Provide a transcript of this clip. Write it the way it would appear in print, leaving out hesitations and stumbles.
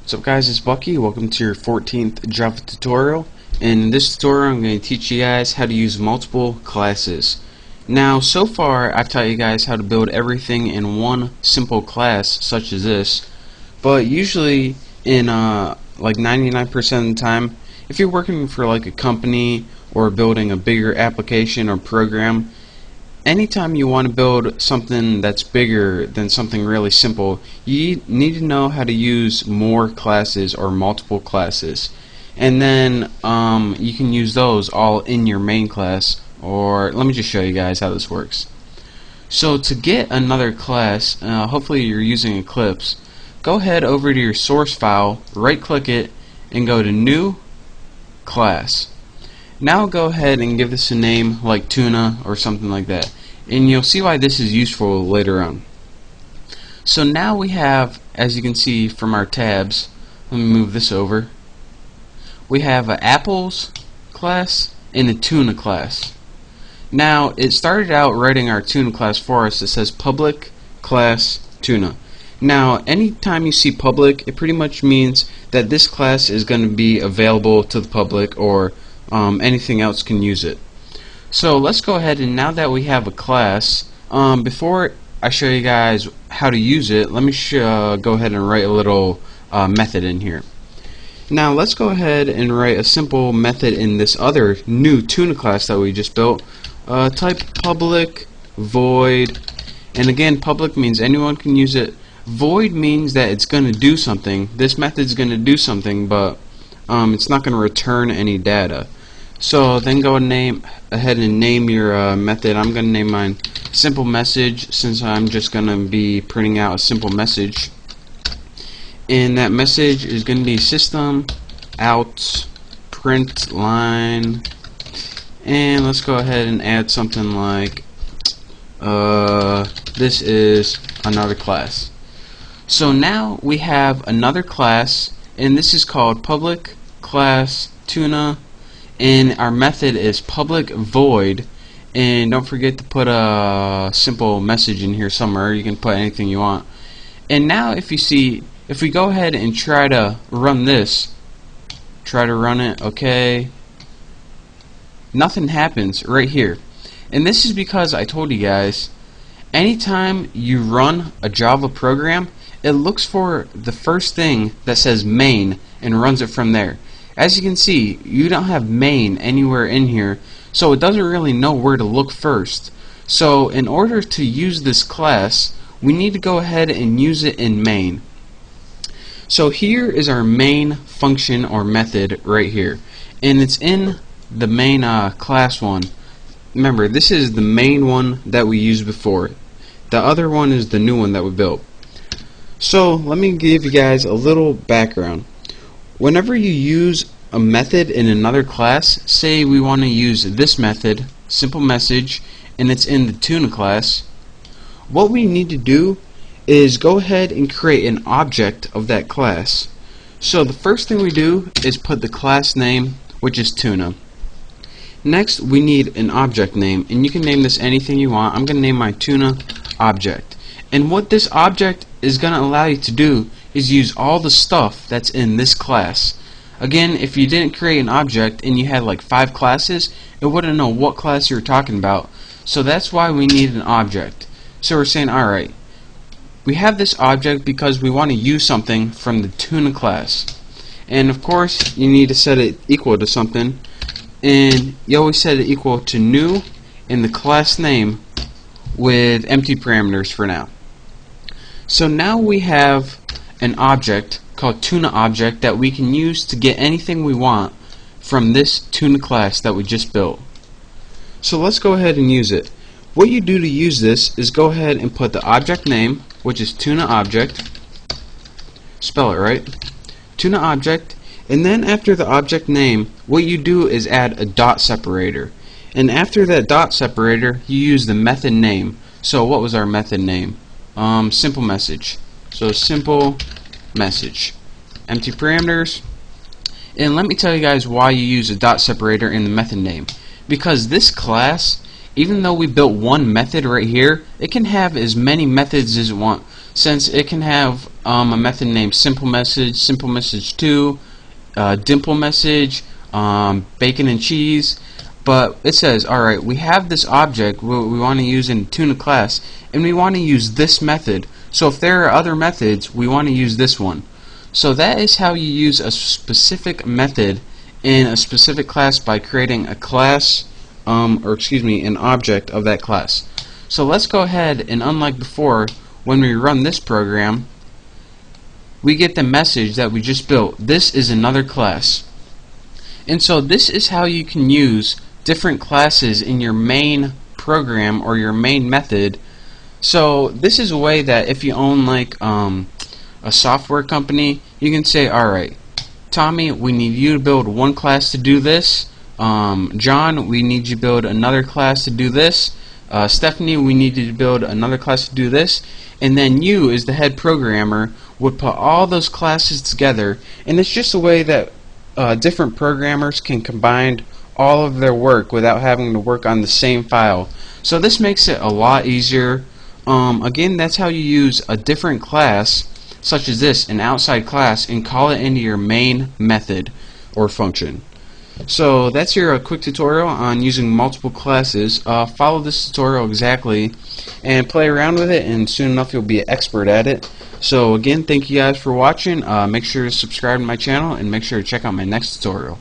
What's up guys, it's Bucky. Welcome to your 14th Java tutorial. In this tutorial I'm going to teach you guys how to use multiple classes. Now so far I've taught you guys how to build everything in one simple class such as this, but usually in like 99% of the time, if you're working for like a company or building a bigger application or program, anytime you want to build something that's bigger than something really simple, you need to know how to use more classes or multiple classes. And then you can use those all in your main class, or let me just show you guys how this works. So to get another class, hopefully you're using Eclipse, go ahead over to your source file, right click it, and go to New Class. Now go ahead and give this a name like Tuna or something like that, and you'll see why this is useful later on. So now we have, as you can see from our tabs, let me move this over, we have an Apples class and a Tuna class. Now it started out writing our Tuna class for us. It says public class Tuna. Now anytime you see public, it pretty much means that this class is going to be available to the public, or anything else can use it. So let's go ahead, and now that we have a class, before I show you guys how to use it, let me go ahead and write a little method in here. Now let's go ahead and write a simple method in this other new Tuna class that we just built. Type public void, and again public means anyone can use it. Void means that it's going to do something. This method's going to do something, but it's not going to return any data. So then go ahead and name your method. I'm going to name mine simple message, since I'm just going to be printing out a simple message. And that message is going to be system out print line. And let's go ahead and add something like this is another class. So now we have another class, and this is called public class Tuna, and our method is public void. And don't forget to put a simple message in here somewhere. You can put anything you want. And now if we go ahead and try to run this, try to run it, okay, nothing happens right here. And this is because I told you guys, anytime you run a Java program, it looks for the first thing that says main and runs it from there. As you can see, you don't have main anywhere in here, so it doesn't really know where to look first. So in order to use this class, we need to go ahead and use it in main. So here is our main function or method right here, and it's in the main class one. Remember, this is the main one that we used before. The other one is the new one that we built. So let me give you guys a little background. Whenever you use a method in another class, say we want to use this method, simple message, and it's in the Tuna class, what we need to do is go ahead and create an object of that class. So the first thing we do is put the class name, which is Tuna. Next we need an object name, and you can name this anything you want. I'm going to name my Tuna object. And what this object is going to allow you to do is use all the stuff that's in this class. Again, if you didn't create an object and you had like 5 classes, it wouldn't know what class you were talking about. So that's why we need an object. So we're saying, alright, we have this object because we want to use something from the Tuna class. And of course, you need to set it equal to something. And you always set it equal to new in the class name with empty parameters for now. So now we have an object called Tuna object that we can use to get anything we want from this Tuna class that we just built. So let's go ahead and use it. What you do to use this is go ahead and put the object name, which is Tuna object, spell it right, Tuna object, and then after the object name, what you do is add a dot separator. And after that dot separator, you use the method name. So what was our method name? Simple message. So simple message, empty parameters. And let me tell you guys why you use a dot separator in the method name. Because this class, even though we built one method right here, it can have as many methods as it wants. since it can have a method named simple message 2, dimple message, bacon and cheese. But it says, alright, we have this object we want to use in Tuna class, and we want to use this method. So if there are other methods, we want to use this one. So that is how you use a specific method in a specific class by creating a class, an object of that class. So let's go ahead and, unlike before, when we run this program, we get the message that we just built. This is another class. And so this is how you can use different classes in your main program or your main method. So this is a way that if you own like a software company, you can say, alright, Tommy, we need you to build one class to do this. John, we need you to build another class to do this. Stephanie, we need you to build another class to do this. And then you, as the head programmer, would put all those classes together, and it's just a way that different programmers can combine all of their work without having to work on the same file. So this makes it a lot easier. Again, that's how you use a different class, such as this, an outside class, and call it into your main method or function. So that's your quick tutorial on using multiple classes. Follow this tutorial exactly and play around with it, and soon enough you'll be an expert at it. So again, thank you guys for watching. Make sure to subscribe to my channel and make sure to check out my next tutorial.